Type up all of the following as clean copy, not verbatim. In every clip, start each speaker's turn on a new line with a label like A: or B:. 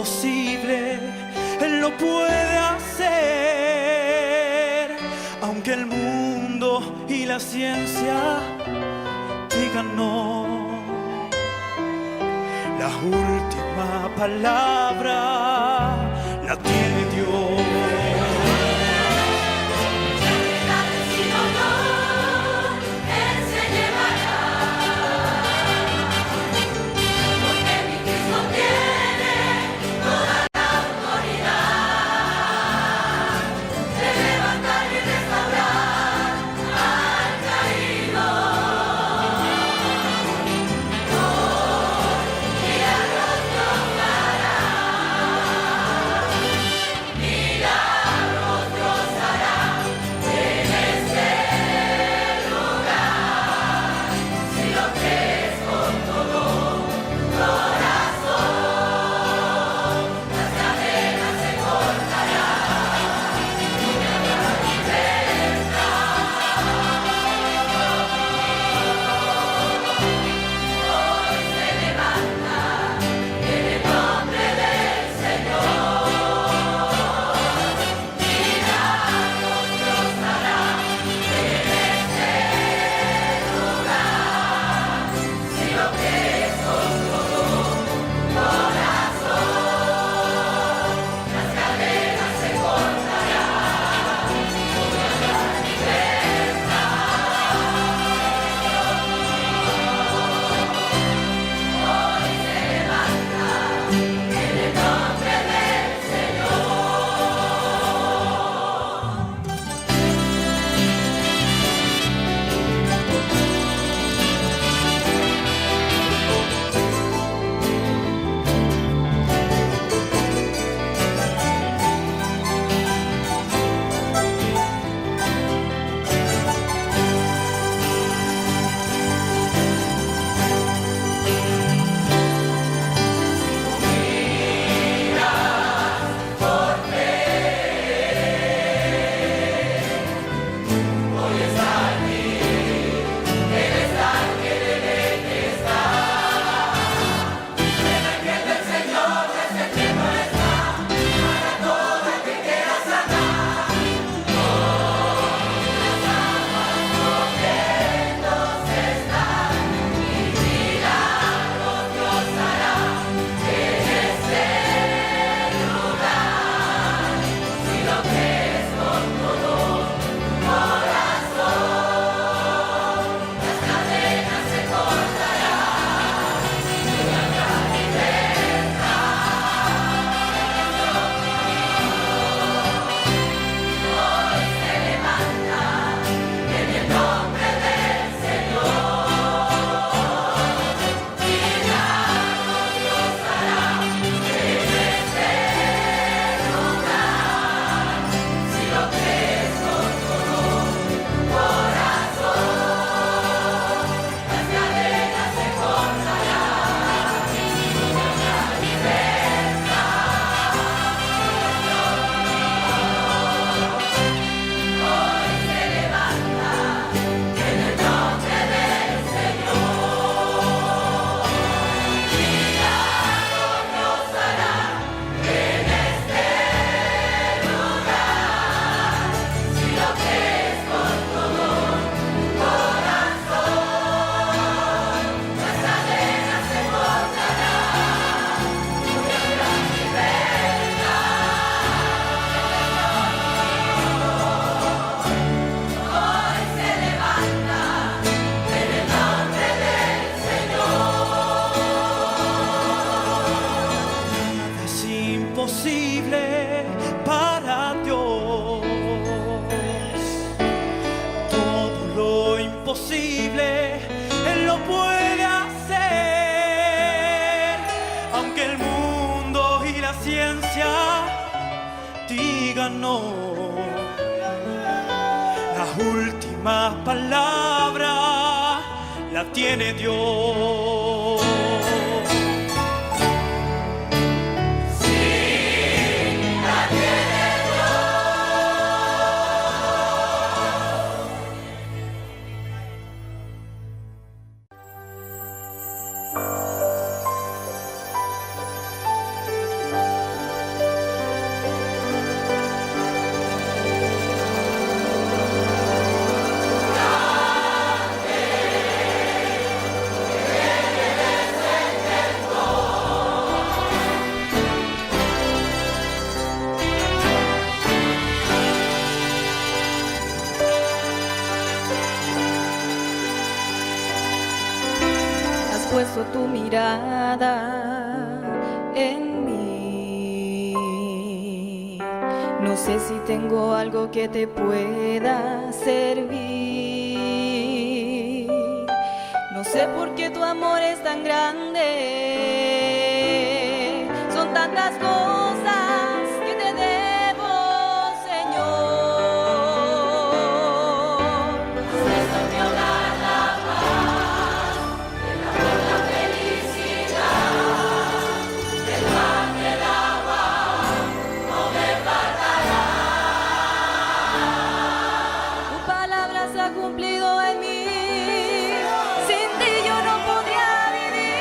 A: imposible, Él lo puede hacer. Aunque el mundo y la ciencia digan no, la última palabra la tiene Dios. Para Dios todo lo imposible Él lo puede hacer. Aunque el mundo y la ciencia digan no, la última palabra la tiene Dios.
B: pueda en mí. No sé si tengo algo que te pueda servir. No sé por qué tu amor es tan grande. Son tantas cosas que te debo, Señor. Esto es mi hogar, la paz, el amor, la felicidad, el pan y el agua no me faltará. Tu palabra se ha cumplido en mí. Sin ti yo no podría vivir.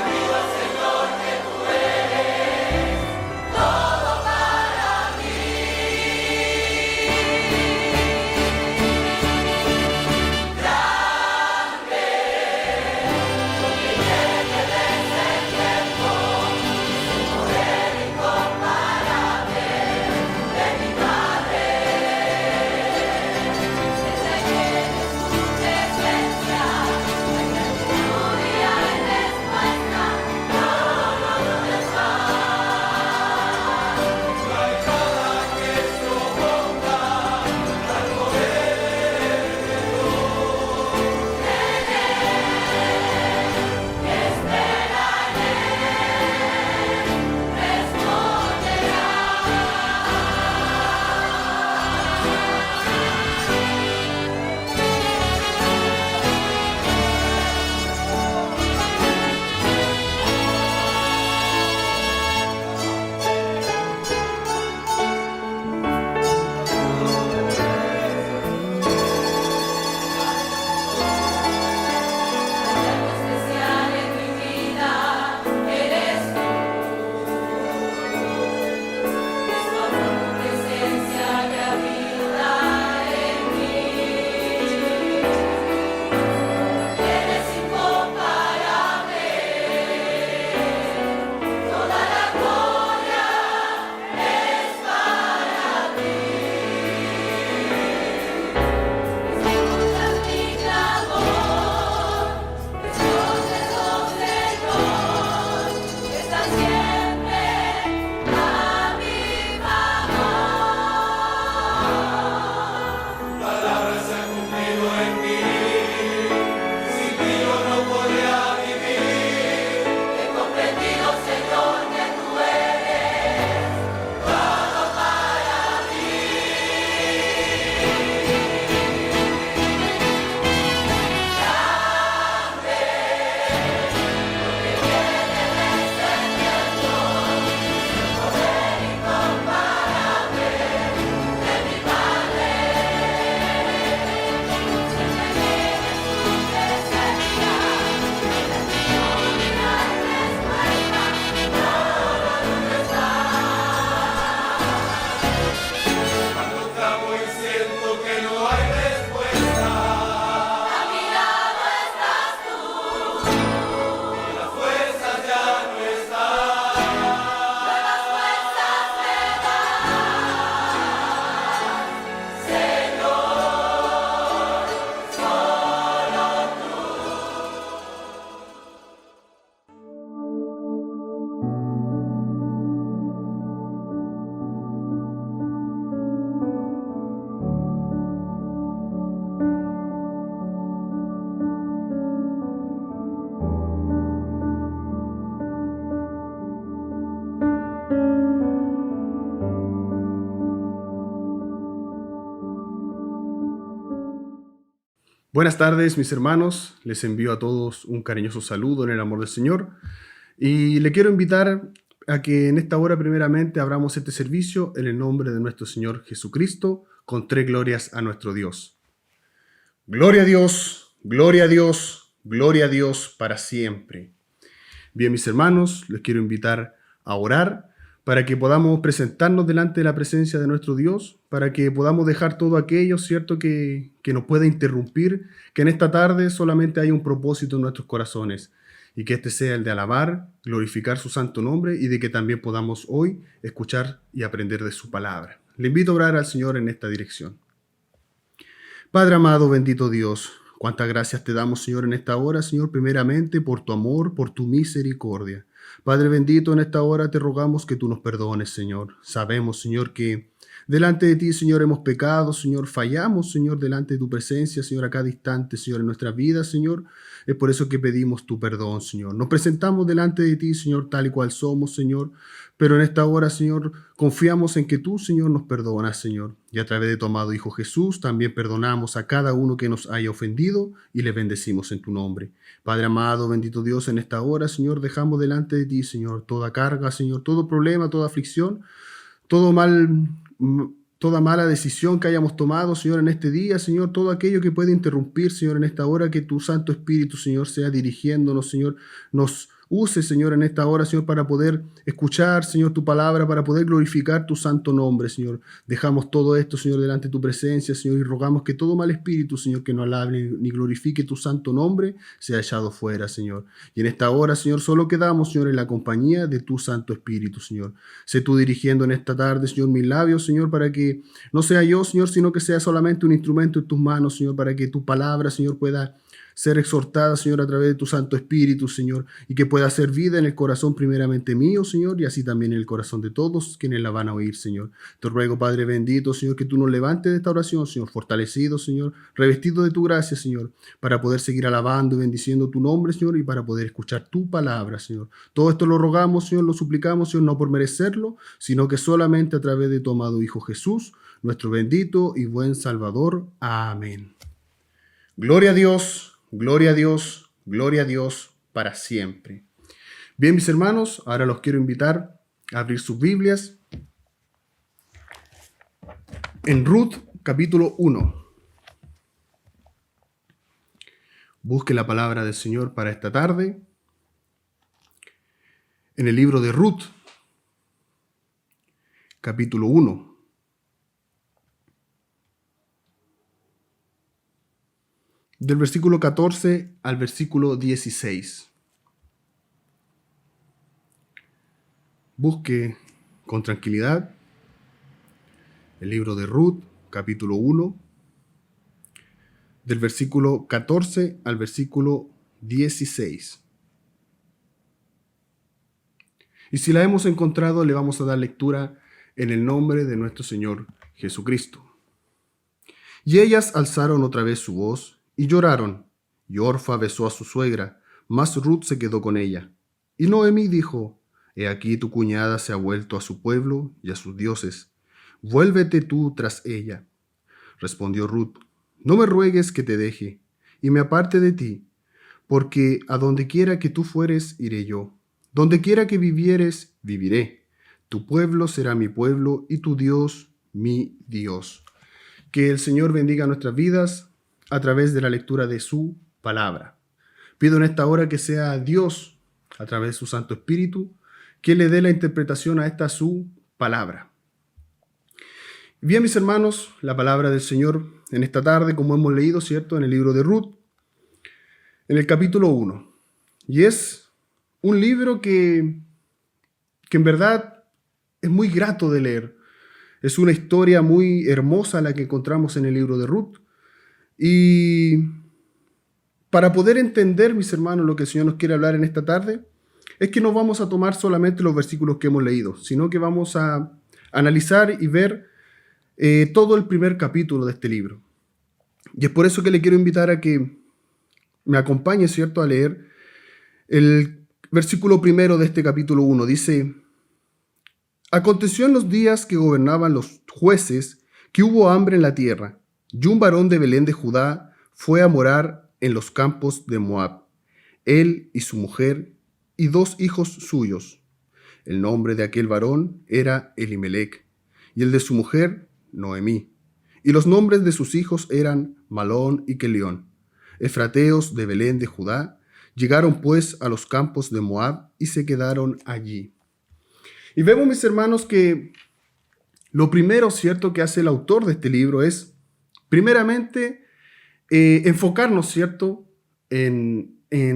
B: Viva, Señor, que tú eres todo para mí. Grande, lo que llegue desde el tiempo, su poder incomparable de mi Padre. Desde que es tu presencia, la gratitud y la respuesta, todo lo demás. Algo especial en mi vida eres tú. Es tu amor, tu presencia que habita en mí. Eres incomparable. Toda la gloria es para ti. Escuchas mi clamor. Escondes, oh Señor, que estás siempre a mi favor.
A: Palabra se ha cumplido en mí. Sin ti yo no podría vivir.
B: He comprendido, Señor, que tú eres todo para mí. Grande, lo que viene desde el cielo, el poder incomparable de mi Padre. Se me viene tu presencia, la gratitud y la respuesta, todo lo está.
A: Cuando clamo y siento que no hay respuesta,
B: A mi lado estás tú.
A: las fuerzas ya no están.
B: Nuevas fuerzas me das, Señor, solo tú.
C: Buenas tardes, mis hermanos. Les envío a todos un cariñoso saludo en el amor del Señor. Y le quiero invitar a que en esta hora primeramente abramos este servicio en el nombre de nuestro Señor Jesucristo, con 3 glorias a nuestro Dios. Gloria a Dios, gloria a Dios, gloria a Dios para siempre. Bien, mis hermanos, les quiero invitar a orar para que podamos presentarnos delante de la presencia de nuestro Dios, para que podamos dejar todo aquello, ¿cierto?, que nos pueda interrumpir, que en esta tarde solamente haya un propósito en nuestros corazones, y que este sea el de alabar, glorificar su santo nombre, y de que también podamos hoy escuchar y aprender de su palabra. Le invito a orar al Señor en esta dirección. Padre amado, bendito Dios, Cuántas gracias te damos, Señor, en esta hora, Señor, primeramente por tu amor, por tu misericordia. Padre bendito, en esta hora te rogamos que tú nos perdones, Señor. Sabemos, Señor, que delante de ti, Señor, hemos pecado, Señor, fallamos, Señor, delante de tu presencia, Señor, a cada instante, Señor, en nuestra vida, Señor. Es por eso que pedimos tu perdón, Señor. Nos presentamos delante de ti, Señor, tal y cual somos, Señor. Pero en esta hora, Señor, confiamos en que tú, Señor, nos perdonas, Señor. Y a través de tu amado Hijo Jesús, también perdonamos a cada uno que nos haya ofendido y le bendecimos en tu nombre. Padre amado, bendito Dios, en esta hora, Señor, dejamos delante de ti, Señor, toda carga, Señor, todo problema, toda aflicción, todo mal, toda mala decisión que hayamos tomado, Señor, en este día, Señor, todo aquello que puede interrumpir, Señor, en esta hora, que tu Santo Espíritu, Señor, sea dirigiéndonos, Señor, nos use, Señor, en esta hora, Señor, para poder escuchar, Señor, tu palabra, para poder glorificar tu santo nombre, Señor. Dejamos todo esto, Señor, delante de tu presencia, Señor, y rogamos que todo mal espíritu, Señor, que no alabe ni glorifique tu santo nombre, sea echado fuera, Señor. Y en esta hora, Señor, solo quedamos, Señor, en la compañía de tu Santo Espíritu, Señor. Sé tú dirigiendo en esta tarde, Señor, mis labios, Señor, para que no sea yo, Señor, sino que sea solamente un instrumento en tus manos, Señor, para que tu palabra, Señor, pueda ser exhortada, Señor, a través de tu Santo Espíritu, Señor, y que pueda hacer vida en el corazón primeramente mío, Señor, y así también en el corazón de todos quienes la van a oír, Señor. Te ruego, Padre bendito, Señor, que tú nos levantes de esta oración, Señor, fortalecido, Señor, revestido de tu gracia, Señor, para poder seguir alabando y bendiciendo tu nombre, Señor, y para poder escuchar tu palabra, Señor. Todo esto lo rogamos, Señor, lo suplicamos, Señor, no por merecerlo, sino que solamente a través de tu amado Hijo Jesús, nuestro bendito y buen Salvador. Amén. Gloria a Dios. Gloria a Dios, gloria a Dios para siempre. Bien, mis hermanos, ahora los quiero invitar a abrir sus Biblias en Ruth, capítulo 1. Busque la palabra del Señor para esta tarde en el libro de Ruth, capítulo 1. Del versículo 14 al versículo 16. Busque con tranquilidad el libro de Ruth, capítulo 1, del versículo 14 al versículo 16. Y si la hemos encontrado, le vamos a dar lectura en el nombre de nuestro Señor Jesucristo. Y ellas alzaron otra vez su voz y lloraron, y Orfa besó a su suegra, mas Ruth se quedó con ella. Y Noemí dijo: He aquí tu cuñada se ha vuelto a su pueblo y a sus dioses. Vuélvete tú tras ella. Respondió Ruth: No me ruegues que te deje, y me aparte de ti, porque a donde quiera que tú fueres, iré yo. Donde quiera que vivieres, viviré. Tu pueblo será mi pueblo, y tu Dios, mi Dios. Que el Señor bendiga nuestras vidas a través de la lectura de su palabra. Pido en esta hora que sea Dios, a través de su Santo Espíritu, que le dé la interpretación a esta su palabra. Bien, mis hermanos, la palabra del Señor en esta tarde, como hemos leído, ¿cierto?, en el libro de Ruth, en el capítulo 1. Y es un libro que en verdad es muy grato de leer. Es una historia muy hermosa la que encontramos en el libro de Ruth. Y para poder entender, mis hermanos, lo que el Señor nos quiere hablar en esta tarde, es que no vamos a tomar solamente los versículos que hemos leído, sino que vamos a analizar y ver todo el primer capítulo de este libro. Y es por eso que le quiero invitar a que me acompañe, ¿cierto?, a leer el versículo primero de este capítulo 1. Dice: Aconteció en los días que gobernaban los jueces que hubo hambre en la tierra, y un varón de Belén de Judá fue a morar en los campos de Moab, él y su mujer y 2 hijos suyos. El nombre de aquel varón era Elimelec, y el de su mujer Noemí. Y los nombres de sus hijos eran Malón y Kelión, efrateos de Belén de Judá. Llegaron pues a los campos de Moab y se quedaron allí. Y vemos, mis hermanos, que lo primero, ¿cierto?, que hace el autor de este libro es, primeramente, enfocarnos, ¿cierto?,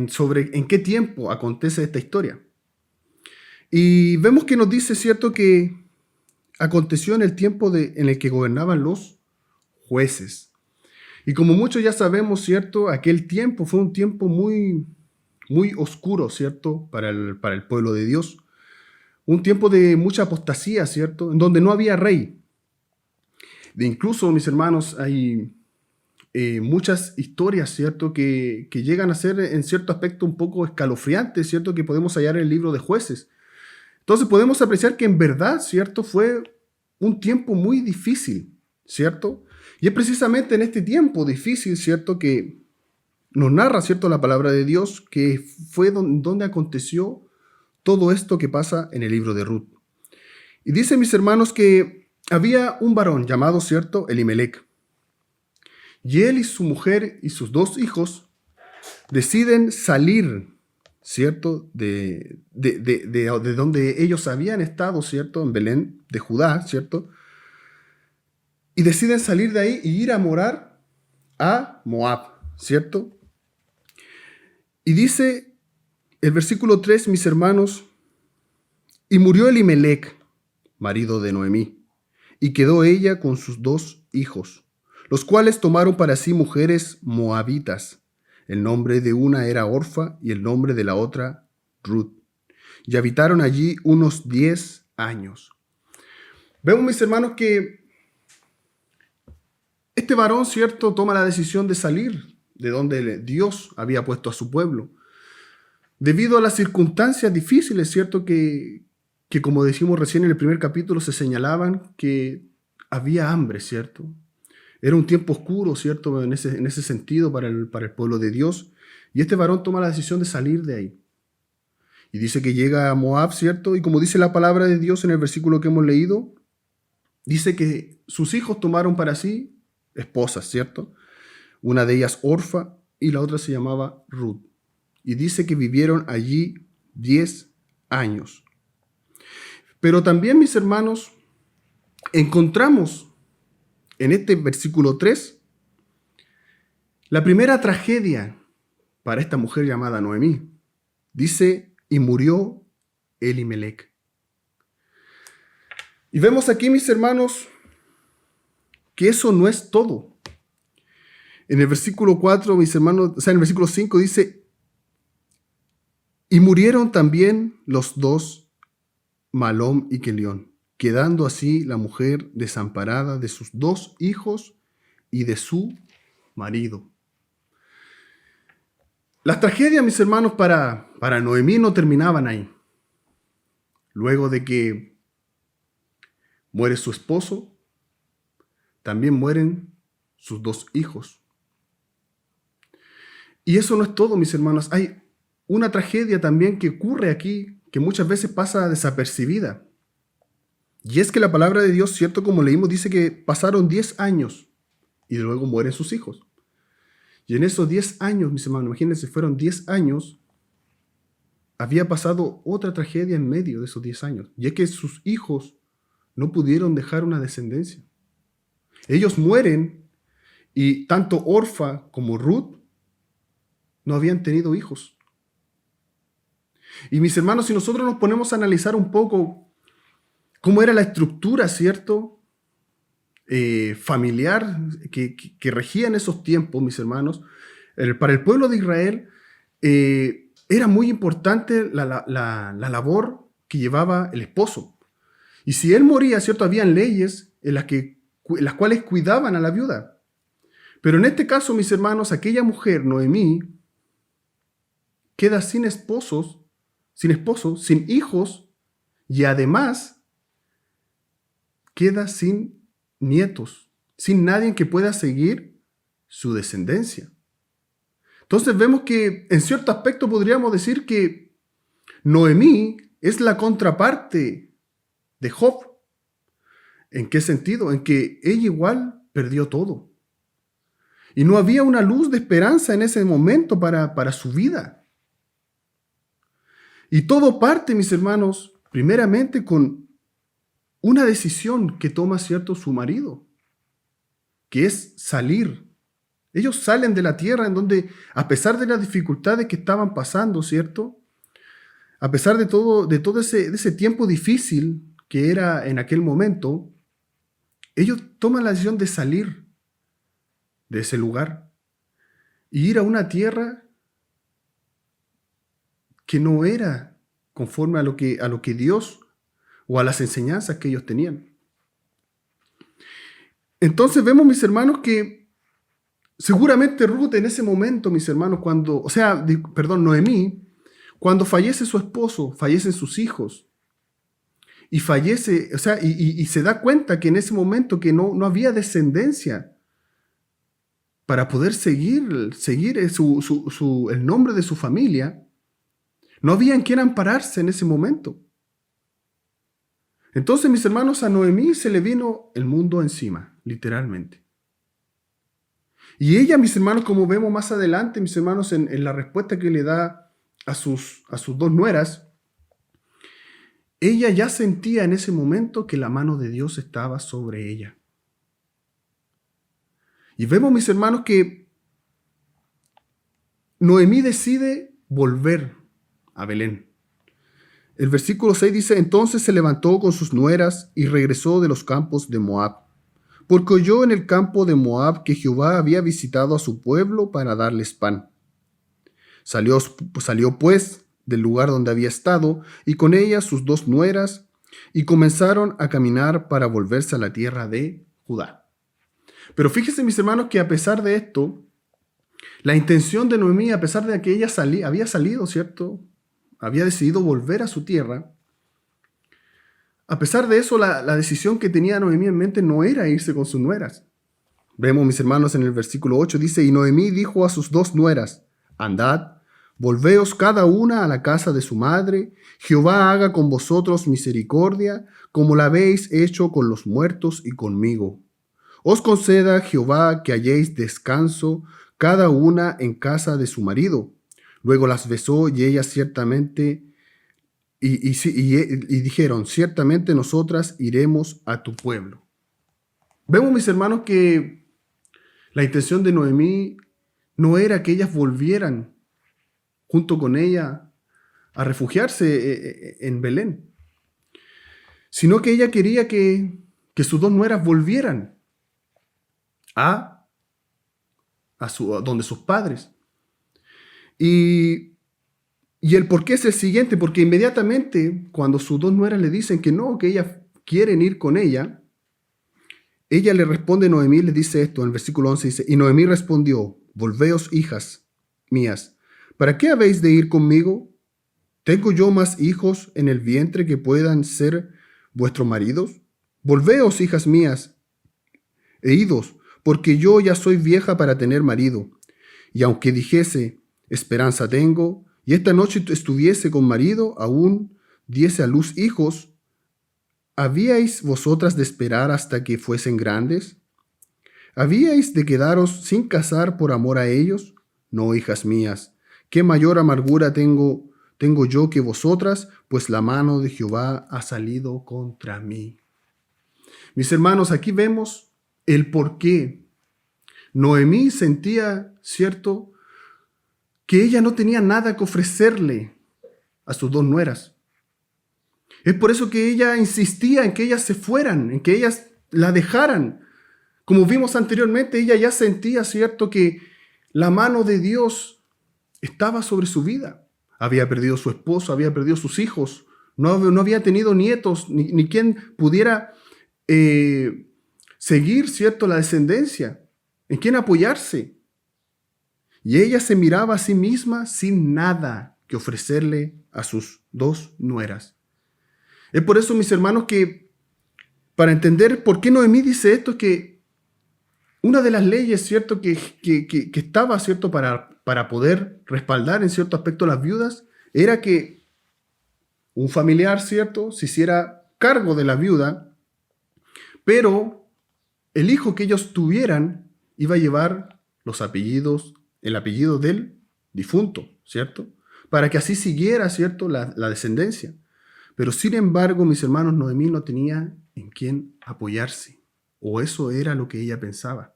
C: sobre en qué tiempo acontece esta historia. Y vemos que nos dice, ¿cierto?, que aconteció en el tiempo en el que gobernaban los jueces. Y como muchos ya sabemos, ¿cierto? Aquel tiempo fue un tiempo muy, muy oscuro, ¿cierto? Para el pueblo de Dios. Un tiempo de mucha apostasía, ¿cierto? En donde no había rey. De incluso, mis hermanos, hay muchas historias, ¿cierto? Que llegan a ser en cierto aspecto un poco escalofriantes, ¿cierto? Que podemos hallar en el libro de Jueces. Entonces podemos apreciar que en verdad, ¿cierto? Fue un tiempo muy difícil, ¿cierto? Y es precisamente en este tiempo difícil, ¿cierto? Que nos narra, ¿cierto? La palabra de Dios, que fue donde aconteció todo esto que pasa en el libro de Ruth. Y dice, mis hermanos, que había un varón llamado, ¿cierto? Elimelec. Y él y su mujer y sus 2 hijos deciden salir, ¿cierto? De donde ellos habían estado, ¿cierto? En Belén, de Judá, ¿cierto? Y deciden salir de ahí y ir a morar a Moab, ¿cierto? Y dice el versículo 3, mis hermanos, y murió Elimelec, marido de Noemí, y quedó ella con sus 2 hijos, los cuales tomaron para sí mujeres moabitas. El nombre de una era Orfa y el nombre de la otra Ruth. Y habitaron allí unos 10 años. Vemos, mis hermanos, que este varón, ¿cierto?, toma la decisión de salir de donde Dios había puesto a su pueblo. Debido a las circunstancias difíciles, ¿cierto?, que como decimos recién en el primer capítulo, se señalaban que había hambre, ¿cierto? Era un tiempo oscuro, ¿cierto?, en ese sentido para el pueblo de Dios. Y este varón toma la decisión de salir de ahí. Y dice que llega a Moab, ¿cierto? Y como dice la palabra de Dios en el versículo que hemos leído, dice que sus hijos tomaron para sí esposas, ¿cierto? Una de ellas Orfa y la otra se llamaba Ruth. Y dice que vivieron allí 10 años. Pero también, mis hermanos, encontramos en este versículo 3 la primera tragedia para esta mujer llamada Noemí. Dice, y murió Elimelec. Y vemos aquí, mis hermanos, que eso no es todo. En el versículo 4, mis hermanos, o sea, en el versículo 5 dice, y murieron también los 2, Malom y Kelión, quedando así la mujer desamparada de sus 2 hijos y de su marido. Las tragedias, mis hermanos, para Noemí no terminaban ahí. Luego de que muere su esposo, también mueren sus 2 hijos. Y eso no es todo, mis hermanos. Hay una tragedia también que ocurre aquí, que muchas veces pasa desapercibida. Y es que la palabra de Dios, cierto, como leímos, dice que pasaron 10 años y luego mueren sus hijos. Y en esos 10 años, mis hermanos, imagínense, fueron 10 años, había pasado otra tragedia en medio de esos 10 años. Y es que sus hijos no pudieron dejar una descendencia. Ellos mueren y tanto Orfa como Ruth no habían tenido hijos. Y mis hermanos, si nosotros nos ponemos a analizar un poco cómo era la estructura, ¿cierto?, familiar que regía en esos tiempos, mis hermanos, para el pueblo de Israel era muy importante la labor que llevaba el esposo. Y si él moría, ¿cierto?, habían leyes en las cuales cuidaban a la viuda. Pero en este caso, mis hermanos, aquella mujer, Noemí, queda sin esposo, sin hijos, y además queda sin nietos, sin nadie que pueda seguir su descendencia. Entonces vemos que en cierto aspecto podríamos decir que Noemí es la contraparte de Job. ¿En qué sentido? En que ella igual perdió todo. Y no había una luz de esperanza en ese momento para su vida. Y todo parte, mis hermanos, primeramente con una decisión que toma, ¿cierto?, su marido, que es salir. Ellos salen de la tierra en donde, a pesar de las dificultades que estaban pasando, ¿cierto?, a pesar de todo ese tiempo difícil que era en aquel momento, ellos toman la decisión de salir. de ese lugar y ir a una tierra que no era conforme a lo que Dios o a las enseñanzas que ellos tenían. Entonces vemos, mis hermanos, que seguramente Ruth en ese momento, mis hermanos, Noemí, cuando fallece su esposo, fallecen sus hijos, y fallece, y se da cuenta que en ese momento que no había descendencia para poder seguir el nombre de su familia, no había en quién ampararse en ese momento. Entonces, mis hermanos, a Noemí se le vino el mundo encima, literalmente. Y ella, mis hermanos, como vemos más adelante, mis hermanos, en la respuesta que le da a sus dos nueras, ella ya sentía en ese momento que la mano de Dios estaba sobre ella. Y vemos, mis hermanos, que Noemí decide volver a Belén. El versículo 6 dice: entonces se levantó con sus nueras y regresó de los campos de Moab, porque oyó en el campo de Moab que Jehová había visitado a su pueblo para darles pan. Salió pues del lugar donde había estado, y con ella sus dos nueras, y comenzaron a caminar para volverse a la tierra de Judá. Pero fíjense, mis hermanos, que a pesar de esto, la intención de Noemí, a pesar de que ella había salido, ¿cierto?, había decidido volver a su tierra, a pesar de eso, la decisión que tenía Noemí en mente no era irse con sus nueras. Vemos, mis hermanos, en el versículo 8, dice: y Noemí dijo a sus dos nueras: andad, volveos cada una a la casa de su madre, Jehová haga con vosotros misericordia, como la habéis hecho con los muertos y conmigo. Os conceda Jehová que halléis descanso, cada una en casa de su marido. Luego las besó y ellas ciertamente, y dijeron: ciertamente nosotras iremos a tu pueblo. Vemos, mis hermanos, que la intención de Noemí no era que ellas volvieran junto con ella a refugiarse en Belén, sino que ella quería que sus dos nueras volvieran a donde sus padres. Y el porqué es el siguiente: porque inmediatamente cuando sus dos nueras le dicen que no, que ellas quieren ir con ella le responde, Noemí les dice esto, en el versículo 11 dice: y Noemí respondió: volveos, hijas mías, ¿para qué habéis de ir conmigo? ¿Tengo yo más hijos en el vientre que puedan ser vuestros maridos? Volveos, hijas mías, e idos, porque yo ya soy vieja para tener marido. Y aunque dijese: esperanza tengo, y esta noche estuviese con marido, aún diese a luz hijos, ¿habíais vosotras de esperar hasta que fuesen grandes? ¿Habíais de quedaros sin casar por amor a ellos? No, hijas mías, ¿qué mayor amargura tengo yo que vosotras? Pues la mano de Jehová ha salido contra mí. Mis hermanos, aquí vemos el por qué Noemí sentía, ¿cierto?, que ella no tenía nada que ofrecerle a sus dos nueras. Es por eso que ella insistía en que ellas se fueran, en que ellas la dejaran. Como vimos anteriormente, ella ya sentía, ¿cierto?, que la mano de Dios estaba sobre su vida. Había perdido a su esposo, había perdido a sus hijos, no había tenido nietos, ni quien pudiera seguir, ¿cierto?, la descendencia, en quien apoyarse. Y ella se miraba a sí misma sin nada que ofrecerle a sus dos nueras. Es por eso, mis hermanos, que para entender por qué Noemí dice esto, es que una de las leyes, ¿cierto?, que estaba, ¿cierto?, para poder respaldar en cierto aspecto a las viudas, era que un familiar, ¿cierto?, se hiciera cargo de la viuda, pero el hijo que ellos tuvieran iba a llevar el apellido del difunto, ¿cierto?, para que así siguiera, ¿cierto?, la descendencia. Pero sin embargo, mis hermanos, Noemí no tenía en quién apoyarse, o eso era lo que ella pensaba.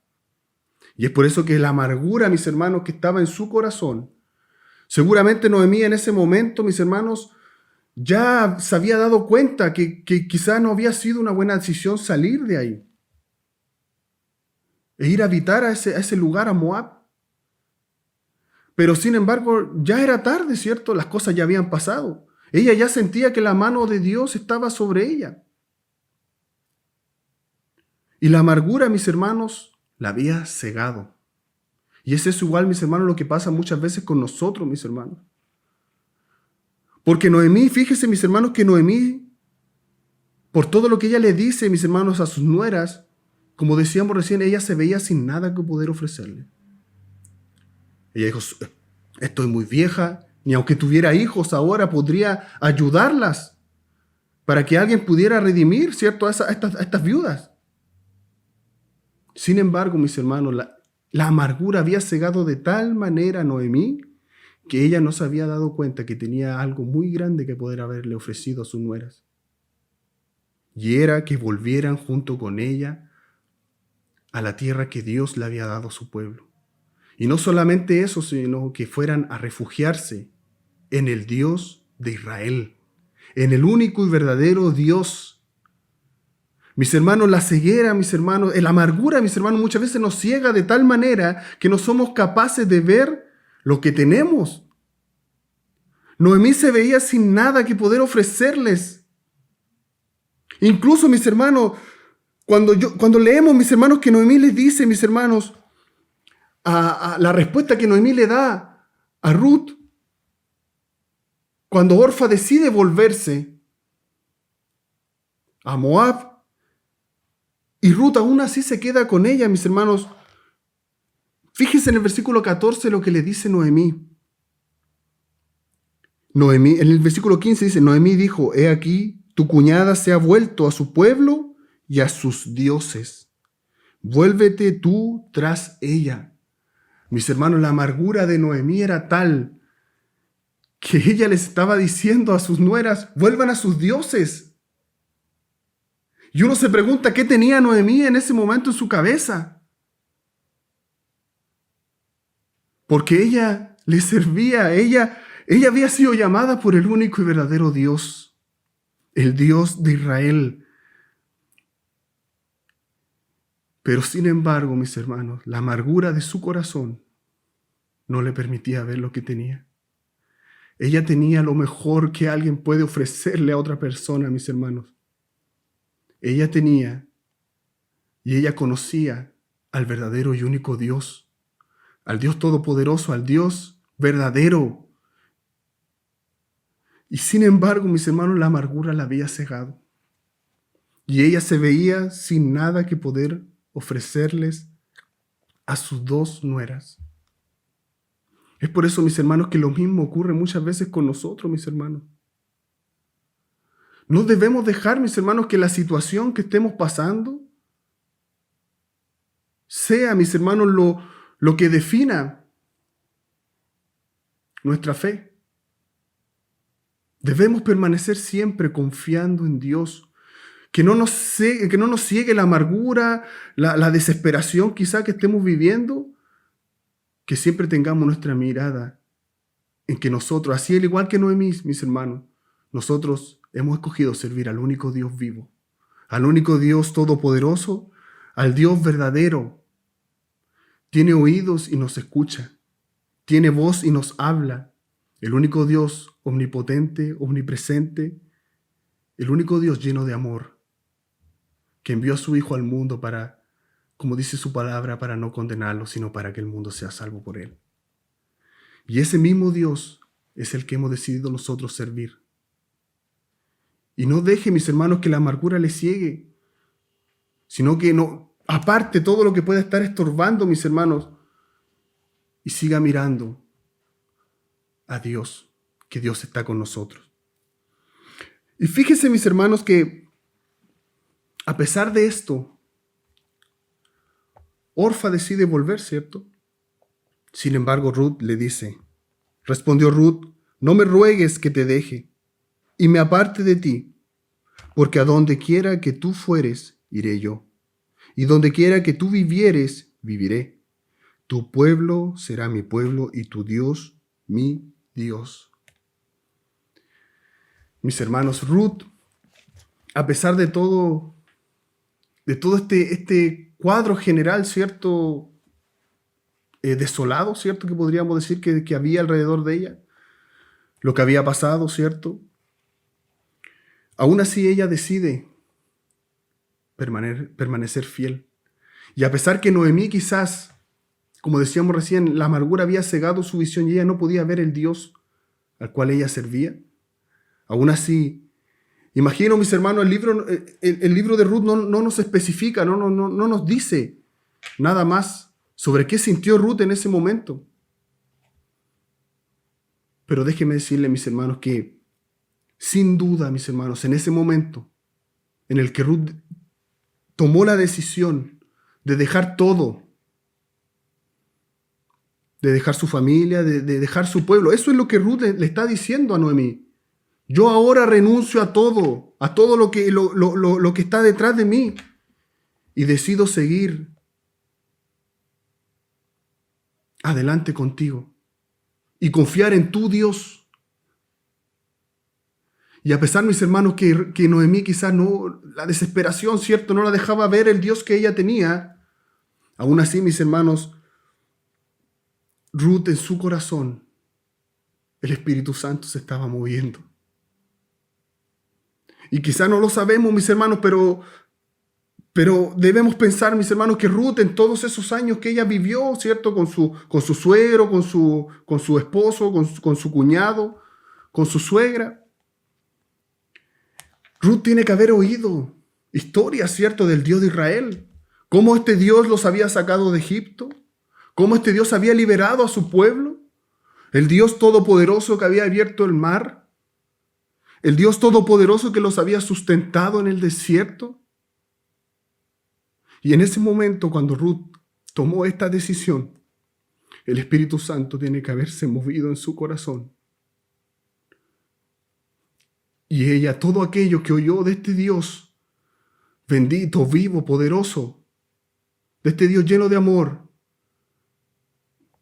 C: Y es por eso que la amargura, mis hermanos, que estaba en su corazón, seguramente Noemí en ese momento, mis hermanos, ya se había dado cuenta que quizá no había sido una buena decisión salir de ahí. e ir a habitar a ese lugar, a Moab. Pero sin embargo, ya era tarde, ¿cierto? Las cosas ya habían pasado. Ella ya sentía que la mano de Dios estaba sobre ella. Y la amargura, mis hermanos, la había cegado. Y es eso igual, mis hermanos, lo que pasa muchas veces con nosotros, mis hermanos. Porque Noemí, fíjese, mis hermanos, que Noemí, por todo lo que ella le dice, mis hermanos, a sus nueras, como decíamos recién, ella se veía sin nada que poder ofrecerle. Ella dijo, estoy muy vieja, ni aunque tuviera hijos ahora podría ayudarlas para que alguien pudiera redimir, ¿cierto?, a estas viudas. Sin embargo, mis hermanos, la amargura había cegado de tal manera a Noemí que ella no se había dado cuenta que tenía algo muy grande que poder haberle ofrecido a sus nueras. Y era que volvieran junto con ella a la tierra que Dios le había dado a su pueblo. Y no solamente eso, sino que fueran a refugiarse en el Dios de Israel, en el único y verdadero Dios. Mis hermanos, la ceguera, mis hermanos, la amargura, mis hermanos, muchas veces nos ciega de tal manera que no somos capaces de ver lo que tenemos. Noemí se veía sin nada que poder ofrecerles. Incluso, mis hermanos, cuando leemos, mis hermanos, que Noemí les dice, mis hermanos, a la respuesta que Noemí le da a Ruth, cuando Orfa decide volverse a Moab, y Ruth aún así se queda con ella, mis hermanos. Fíjense en el versículo 14 lo que le dice Noemí. En el versículo 15 dice, Noemí dijo, he aquí, tu cuñada se ha vuelto a su pueblo y a sus dioses. Vuélvete tú tras ella. Mis hermanos, la amargura de Noemí era tal que ella les estaba diciendo a sus nueras, vuelvan a sus dioses. Y uno se pregunta, ¿qué tenía Noemí en ese momento en su cabeza? Porque ella le servía, ella había sido llamada por el único y verdadero Dios, el Dios de Israel. Pero sin embargo, mis hermanos, la amargura de su corazón no le permitía ver lo que tenía. Ella tenía lo mejor que alguien puede ofrecerle a otra persona, mis hermanos. Ella tenía y ella conocía al verdadero y único Dios, al Dios todopoderoso, al Dios verdadero. Y sin embargo, mis hermanos, la amargura la había cegado. Y ella se veía sin nada que poder ofrecerles a sus dos nueras. Es por eso, mis hermanos, que lo mismo ocurre muchas veces con nosotros, mis hermanos. No debemos dejar, mis hermanos, que la situación que estemos pasando sea, mis hermanos, lo que defina nuestra fe. Debemos permanecer siempre confiando en Dios. Que no nos ciegue la amargura, la desesperación quizá que estemos viviendo. Que siempre tengamos nuestra mirada en que nosotros, así al igual que Noemí, mis hermanos, nosotros hemos escogido servir al único Dios vivo, al único Dios todopoderoso, al Dios verdadero. Tiene oídos y nos escucha, tiene voz y nos habla. El único Dios omnipotente, omnipresente, el único Dios lleno de amor, que envió a su Hijo al mundo para, como dice su palabra, para no condenarlo, sino para que el mundo sea salvo por él. Y ese mismo Dios es el que hemos decidido nosotros servir. Y no deje, mis hermanos, que la amargura le ciegue, sino que no aparte todo lo que pueda estar estorbando, mis hermanos, y siga mirando a Dios, que Dios está con nosotros. Y fíjense, mis hermanos, que a pesar de esto, Orfa decide volver, ¿cierto? Sin embargo, Ruth le dice, respondió Ruth, no me ruegues que te deje y me aparte de ti, porque a donde quiera que tú fueres, iré yo, y donde quiera que tú vivieres, viviré. Tu pueblo será mi pueblo y tu Dios, mi Dios. Mis hermanos, Ruth, a pesar de todo este cuadro general, ¿cierto? Desolado, ¿cierto? Que podríamos decir que había alrededor de ella, lo que había pasado, ¿cierto? Aún así ella decide permanecer fiel. Y a pesar que Noemí quizás, como decíamos recién, la amargura había cegado su visión y ella no podía ver el Dios al cual ella servía, aún así, imagino, mis hermanos, el libro de Ruth no nos especifica, no nos dice nada más sobre qué sintió Ruth en ese momento. Pero déjenme decirle, mis hermanos, que sin duda, mis hermanos, en ese momento en el que Ruth tomó la decisión de dejar todo, de dejar su familia, de dejar su pueblo, eso es lo que Ruth le está diciendo a Noemí. Yo ahora renuncio a todo lo que está detrás de mí y decido seguir adelante contigo y confiar en tu Dios. Y a pesar, mis hermanos, que Noemí quizás no, la desesperación, ¿cierto?, no la dejaba ver el Dios que ella tenía, aún así, mis hermanos, Ruth en su corazón, el Espíritu Santo se estaba moviendo. Y quizá no lo sabemos, mis hermanos, pero debemos pensar, mis hermanos, que Ruth en todos esos años que ella vivió, ¿cierto? Con su suegro, con su esposo, con su cuñado, con su suegra. Ruth tiene que haber oído historias, ¿cierto?, del Dios de Israel. Cómo este Dios los había sacado de Egipto. Cómo este Dios había liberado a su pueblo. El Dios todopoderoso que había abierto el mar. El Dios todopoderoso que los había sustentado en el desierto. Y en ese momento, cuando Ruth tomó esta decisión, el Espíritu Santo tiene que haberse movido en su corazón. Y ella, todo aquello que oyó de este Dios bendito, vivo, poderoso, de este Dios lleno de amor,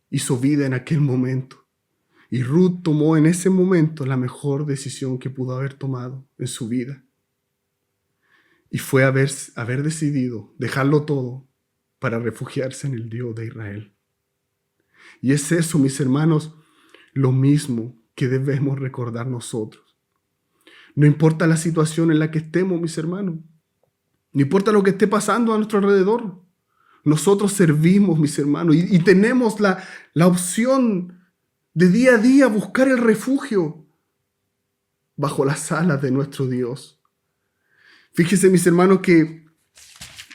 C: hizo vida en aquel momento. Y Ruth tomó en ese momento la mejor decisión que pudo haber tomado en su vida. Y fue haber decidido dejarlo todo para refugiarse en el Dios de Israel. Y es eso, mis hermanos, lo mismo que debemos recordar nosotros. No importa la situación en la que estemos, mis hermanos. No importa lo que esté pasando a nuestro alrededor. Nosotros servimos, mis hermanos, y tenemos la opción de día a día buscar el refugio bajo las alas de nuestro Dios. Fíjense, mis hermanos, que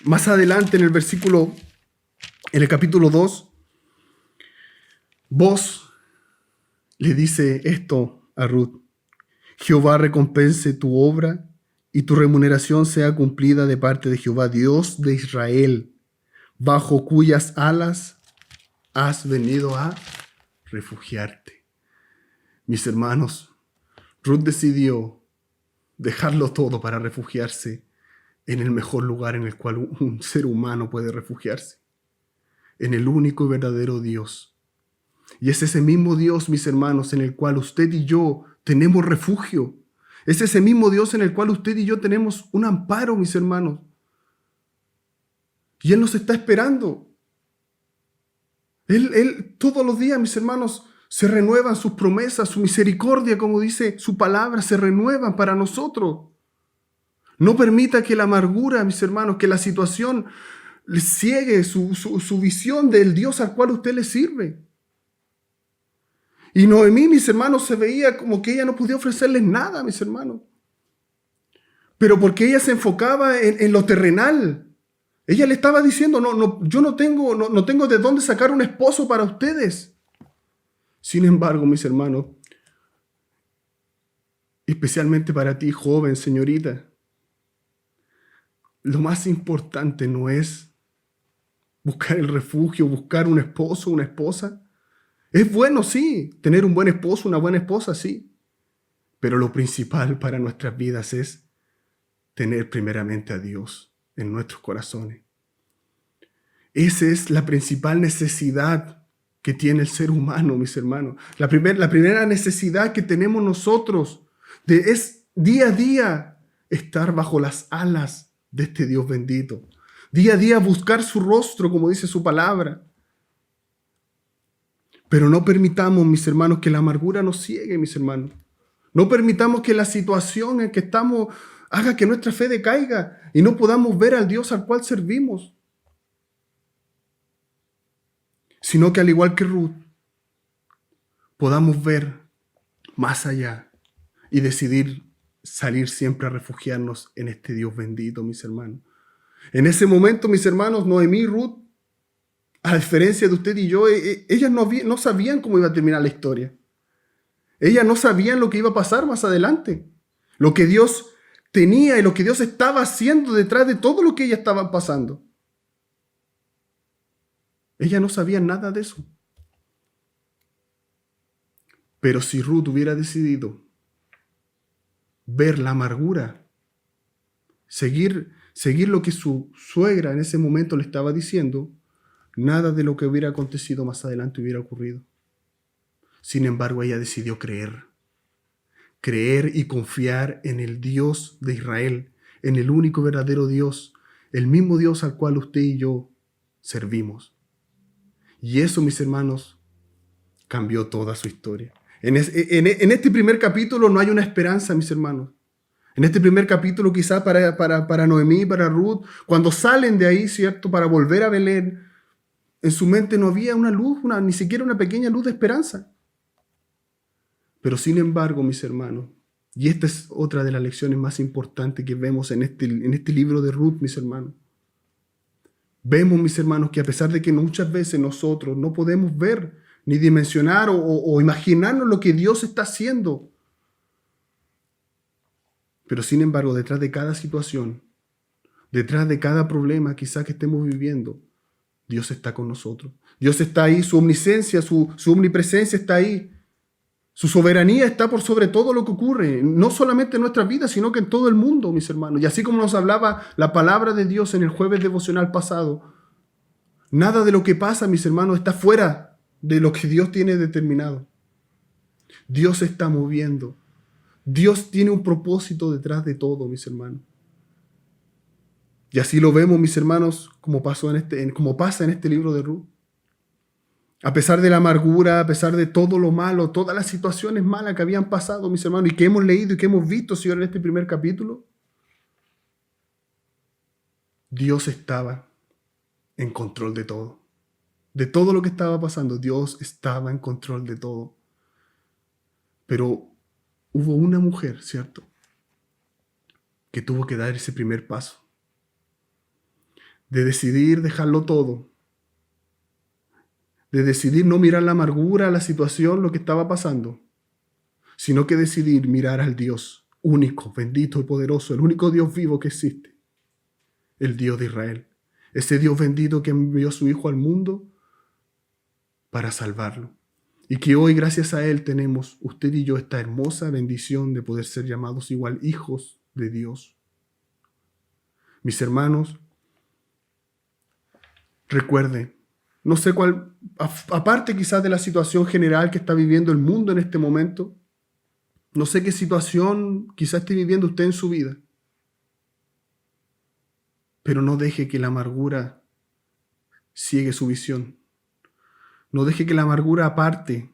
C: más adelante en el capítulo 2, Boaz le dice esto a Ruth: Jehová recompense tu obra y tu remuneración sea cumplida de parte de Jehová, Dios de Israel, bajo cuyas alas has venido a refugiarte. Mis hermanos, Ruth decidió dejarlo todo para refugiarse en el mejor lugar en el cual un ser humano puede refugiarse, en el único y verdadero Dios. Y es ese mismo Dios, mis hermanos, en el cual usted y yo tenemos refugio. Es ese mismo Dios en el cual usted y yo tenemos un amparo, mis hermanos. Y Él nos está esperando. Él todos los días, mis hermanos, se renuevan sus promesas, su misericordia, como dice su palabra, se renuevan para nosotros. No permita que la amargura, mis hermanos, que la situación le ciegue su visión del Dios al cual usted le sirve. Y Noemí, mis hermanos, se veía como que ella no podía ofrecerles nada, mis hermanos. Pero porque ella se enfocaba en lo terrenal. Ella le estaba diciendo, yo no tengo de dónde sacar un esposo para ustedes. Sin embargo, mis hermanos, especialmente para ti, joven, señorita, lo más importante no es buscar el refugio, buscar un esposo, una esposa. Es bueno, sí, tener un buen esposo, una buena esposa, sí. Pero lo principal para nuestras vidas es tener primeramente a Dios en nuestros corazones. Esa es la principal necesidad que tiene el ser humano, mis hermanos. La primera necesidad que tenemos nosotros es día a día estar bajo las alas de este Dios bendito, Día a día buscar su rostro, como dice su palabra. Pero no permitamos, mis hermanos, que la amargura nos ciegue, mis hermanos. No permitamos que la situación en que estamos haga que nuestra fe decaiga y no podamos ver al Dios al cual servimos. Sino que al igual que Ruth, podamos ver más allá y decidir salir siempre a refugiarnos en este Dios bendito, mis hermanos. En ese momento, mis hermanos, Noemí y Ruth, a diferencia de usted y yo, ellas no sabían cómo iba a terminar la historia. Ellas no sabían lo que iba a pasar más adelante. Lo que Dios tenía y lo que Dios estaba haciendo detrás de todo lo que ellas estaban pasando. Ellas no sabían nada de eso. Pero si Ruth hubiera decidido ver la amargura, seguir lo que su suegra en ese momento le estaba diciendo, nada de lo que hubiera acontecido más adelante hubiera ocurrido. Sin embargo, ella decidió creer y confiar en el Dios de Israel, en el único verdadero Dios, el mismo Dios al cual usted y yo servimos. Y eso, mis hermanos, cambió toda su historia. En este primer capítulo no hay una esperanza, mis hermanos. En este primer capítulo, quizás para Noemí, para Ruth, cuando salen de ahí, ¿cierto?, para volver a Belén, en su mente no había una luz, ni siquiera una pequeña luz de esperanza. Pero sin embargo, mis hermanos, y esta es otra de las lecciones más importantes que vemos en este libro de Ruth, mis hermanos. Vemos, mis hermanos, que a pesar de que muchas veces nosotros no podemos ver, ni dimensionar o imaginarnos lo que Dios está haciendo, pero sin embargo, detrás de cada situación, detrás de cada problema quizás que estemos viviendo, Dios está con nosotros. Dios está ahí, su omnisciencia, su omnipresencia está ahí. Su soberanía está por sobre todo lo que ocurre, no solamente en nuestras vidas, sino que en todo el mundo, mis hermanos. Y así como nos hablaba la palabra de Dios en el jueves devocional pasado, nada de lo que pasa, mis hermanos, está fuera de lo que Dios tiene determinado. Dios se está moviendo. Dios tiene un propósito detrás de todo, mis hermanos. Y así lo vemos, mis hermanos, como pasa en este libro de Ruth. A pesar de la amargura, a pesar de todo lo malo, todas las situaciones malas que habían pasado, mis hermanos, y que hemos leído y que hemos visto, Señor, en este primer capítulo, Dios estaba en control de todo. De todo lo que estaba pasando, Dios estaba en control de todo. Pero hubo una mujer, ¿cierto?, que tuvo que dar ese primer paso. De decidir dejarlo todo. De decidir no mirar la amargura, la situación, lo que estaba pasando, sino que decidir mirar al Dios único, bendito y poderoso, el único Dios vivo que existe, el Dios de Israel. Ese Dios bendito que envió a su Hijo al mundo para salvarlo. Y que hoy, gracias a Él, tenemos, usted y yo, esta hermosa bendición de poder ser llamados igual hijos de Dios. Mis hermanos, recuerde, no sé cuál, aparte quizás de la situación general que está viviendo el mundo en este momento, no sé qué situación quizás esté viviendo usted en su vida, pero no deje que la amargura ciegue su visión. No deje que la amargura aparte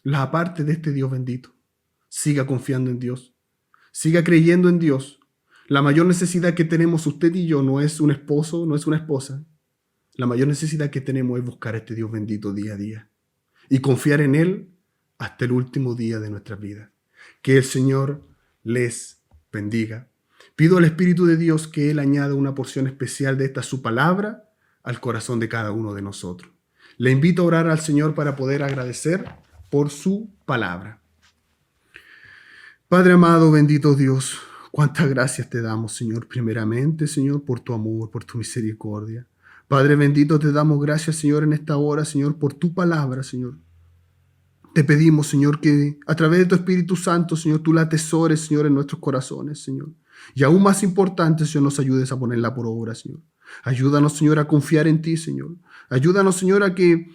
C: de este Dios bendito. Siga confiando en Dios. Siga creyendo en Dios. La mayor necesidad que tenemos usted y yo no es un esposo, no es una esposa. La mayor necesidad que tenemos es buscar a este Dios bendito día a día y confiar en Él hasta el último día de nuestras vidas. Que el Señor les bendiga. Pido al Espíritu de Dios que Él añada una porción especial de esta su palabra al corazón de cada uno de nosotros. Le invito a orar al Señor para poder agradecer por su palabra. Padre amado, bendito Dios, cuántas gracias te damos, Señor, primeramente, Señor, por tu amor, por tu misericordia. Padre bendito, te damos gracias, Señor, en esta hora, Señor, por tu palabra, Señor. Te pedimos, Señor, que a través de tu Espíritu Santo, Señor, tú la atesores, Señor, en nuestros corazones, Señor. Y aún más importante, Señor, nos ayudes a ponerla por obra, Señor. Ayúdanos, Señor, a confiar en ti, Señor. Ayúdanos, Señor, a que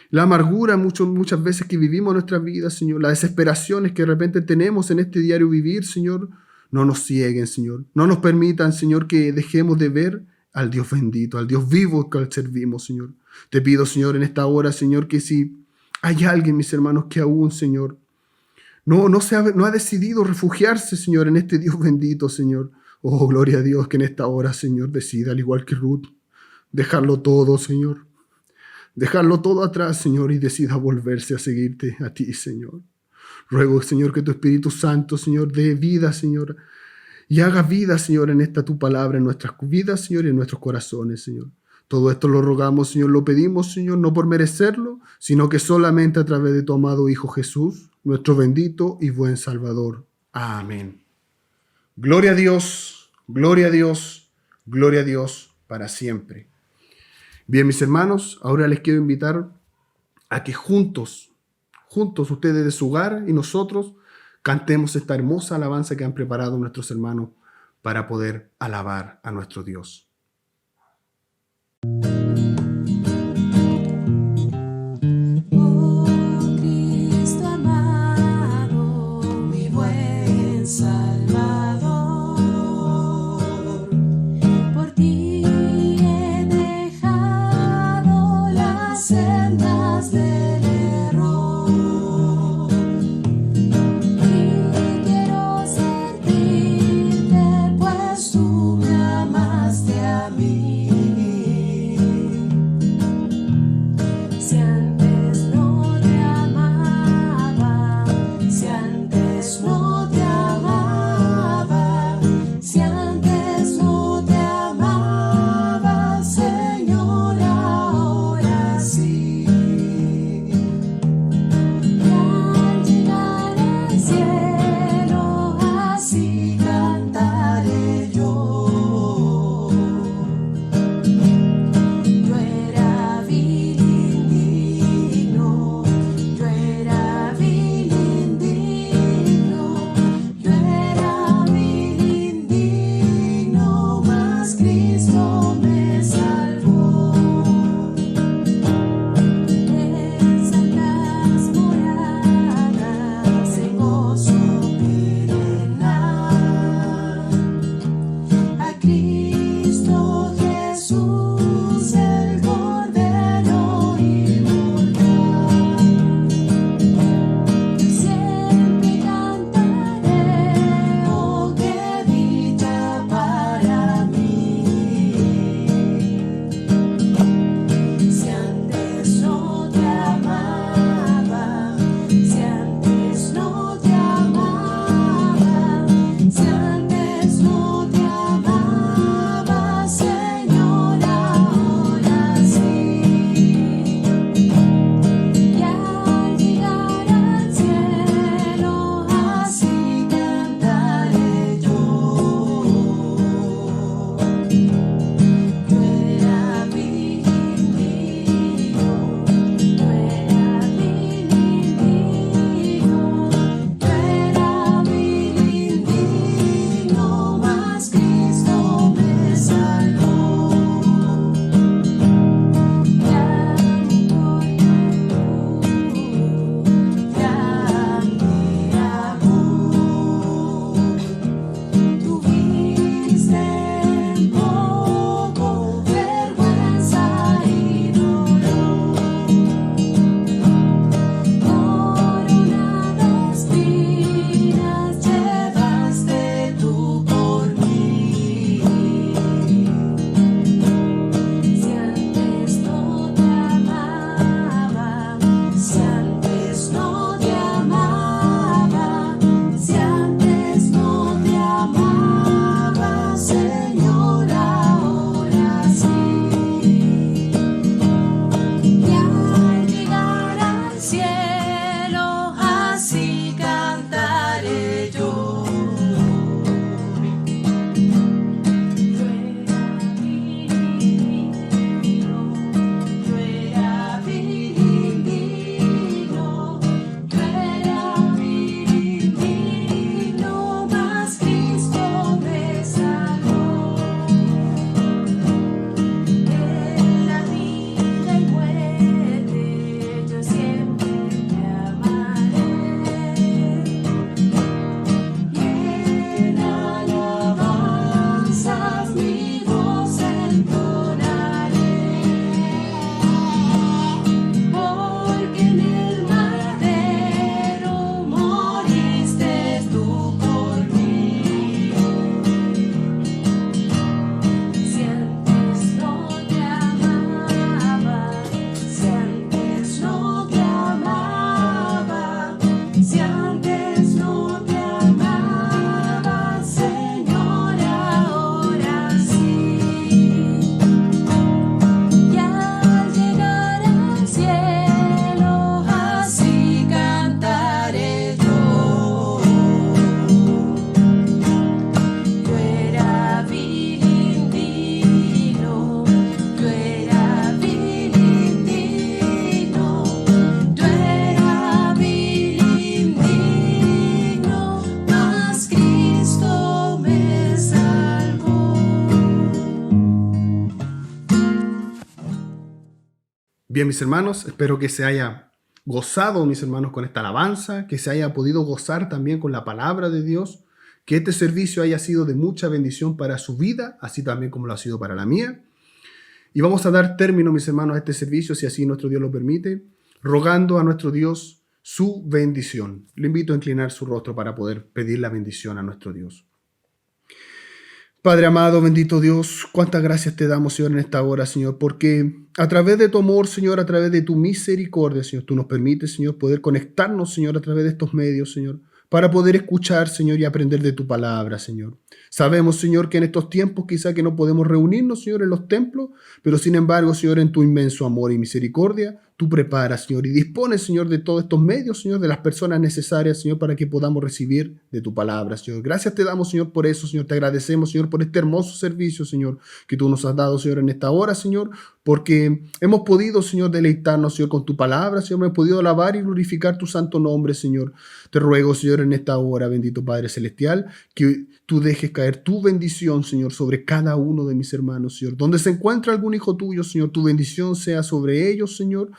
C: la amargura muchas veces que vivimos en nuestras vidas, Señor, las desesperaciones que de repente tenemos en este diario vivir, Señor, no nos cieguen, Señor. No nos permitan, Señor, que dejemos de ver al Dios bendito, al Dios vivo que al servimos, Señor. Te pido, Señor, en esta hora, Señor, que si hay alguien, mis hermanos, que aún, Señor, no ha decidido refugiarse, Señor, en este Dios bendito, Señor. Oh, gloria a Dios, que en esta hora, Señor, decida, al igual que Ruth, dejarlo todo, Señor. Dejarlo todo atrás, Señor, y decida volverse a seguirte a ti, Señor. Ruego, Señor, que tu Espíritu Santo, Señor, dé vida, Señor, y haga vida, Señor, en esta tu palabra, en nuestras vidas, Señor, y en nuestros corazones, Señor. Todo esto lo rogamos, Señor, lo pedimos, Señor, no por merecerlo, sino que solamente a través de tu amado Hijo Jesús, nuestro bendito y buen Salvador. Amén. Gloria a Dios, gloria a Dios, gloria a Dios para siempre. Bien, mis hermanos, ahora les quiero invitar a que juntos ustedes de su hogar y nosotros, cantemos esta hermosa alabanza que han preparado nuestros hermanos para poder alabar a nuestro Dios.
B: Oh Cristo amado, mi buen Salvador, por ti he dejado las sendas del error y quiero servirte, pues tú me amaste a mí.
C: Bien, mis hermanos, espero que se haya gozado, mis hermanos, con esta alabanza, que se haya podido gozar también con la palabra de Dios, que este servicio haya sido de mucha bendición para su vida, así también como lo ha sido para la mía. Y vamos a dar término, mis hermanos, a este servicio, si así nuestro Dios lo permite, rogando a nuestro Dios su bendición. Le invito a inclinar su rostro para poder pedir la bendición a nuestro Dios. Padre amado, bendito Dios, cuántas gracias te damos, Señor, en esta hora, Señor, porque a través de tu amor, Señor, a través de tu misericordia, Señor, tú nos permites, Señor, poder conectarnos, Señor, a través de estos medios, Señor, para poder escuchar, Señor, y aprender de tu palabra, Señor. Sabemos, Señor, que en estos tiempos quizá que no podemos reunirnos, Señor, en los templos, pero sin embargo, Señor, en tu inmenso amor y misericordia, tú preparas, Señor, y dispones, Señor, de todos estos medios, Señor, de las personas necesarias, Señor, para que podamos recibir de tu palabra, Señor. Gracias te damos, Señor, por eso, Señor. Te agradecemos, Señor, por este hermoso servicio, Señor, que tú nos has dado, Señor, en esta hora, Señor, porque hemos podido, Señor, deleitarnos, Señor, con tu palabra, Señor. Hemos podido alabar y glorificar tu santo nombre, Señor. Te ruego, Señor, en esta hora, bendito Padre Celestial, que tú dejes caer tu bendición, Señor, sobre cada uno de mis hermanos, Señor. Donde se encuentra algún hijo tuyo, Señor, tu bendición sea sobre ellos, Señor.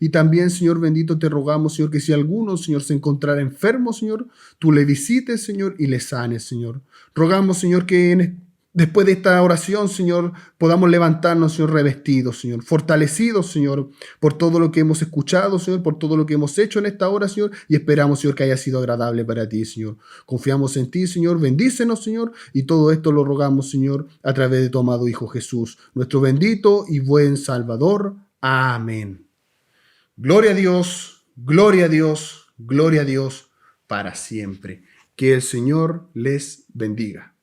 C: Y también, Señor bendito, te rogamos, Señor, que si alguno, Señor, se encontrara enfermo, Señor, tú le visites, Señor, y le sanes, Señor. Rogamos, Señor, que después de esta oración, Señor, podamos levantarnos, Señor, revestidos, Señor, fortalecidos, Señor, por todo lo que hemos escuchado, Señor, por todo lo que hemos hecho en esta hora, Señor, y esperamos, Señor, que haya sido agradable para ti, Señor. Confiamos en ti, Señor, bendícenos, Señor, y todo esto lo rogamos, Señor, a través de tu amado Hijo Jesús, nuestro bendito y buen Salvador. Amén. Gloria a Dios, gloria a Dios, gloria a Dios para siempre. Que el Señor les bendiga.